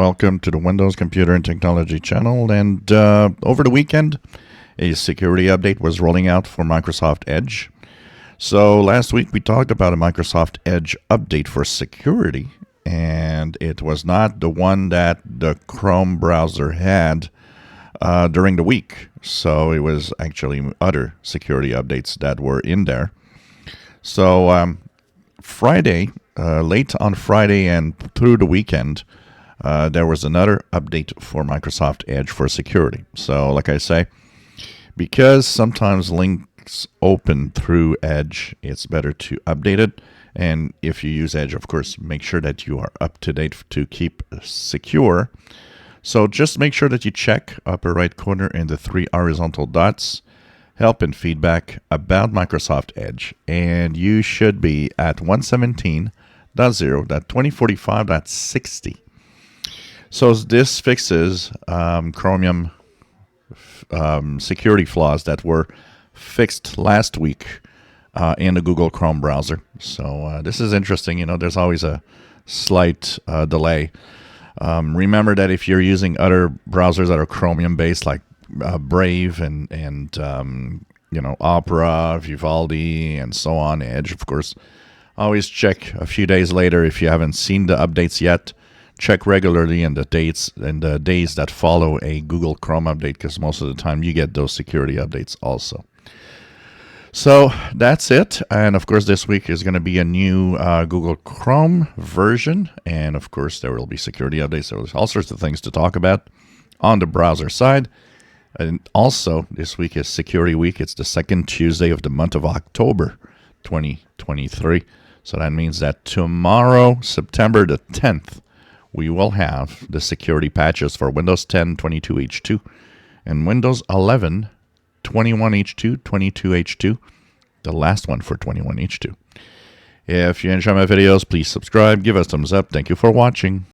Welcome to the Windows Computer and Technology channel. And over the weekend, a security update was rolling out for Microsoft Edge. So last week we talked about a Microsoft Edge update for security, and it was not the one that the Chrome browser had during the week. So it was actually other security updates that were in there. So Friday, late on Friday and through the weekend, there was another update for Microsoft Edge for security. So like I say, because sometimes links open through Edge, it's better to update it. And if you use Edge, of course, make sure that you are up to date to keep secure. So just make sure that you check upper right corner in the 3 horizontal dots, help and feedback about Microsoft Edge, and you should be at 117.0.2045.60. So this fixes Chromium security flaws that were fixed last week in the Google Chrome browser. So this is interesting. You know, there's always a slight delay. Remember that if you're using other browsers that are Chromium based, like Brave and Opera, Vivaldi, and so on, Edge, of course, always check a few days later if you haven't seen the updates yet. Check regularly in the days that follow a Google Chrome update, because most of the time you get those security updates also. So that's it. And of course, this week is going to be a new Google Chrome version. And of course, there will be security updates. There's all sorts of things to talk about on the browser side. And also, this week is Security Week. It's the second Tuesday of the month of October 2023. So that means that tomorrow, September the 10th, we will have the security patches for Windows 10 22H2 and Windows 11 21H2, 22H2, the last one for 21H2. If you enjoy my videos, please subscribe, give us a thumbs up. Thank you for watching.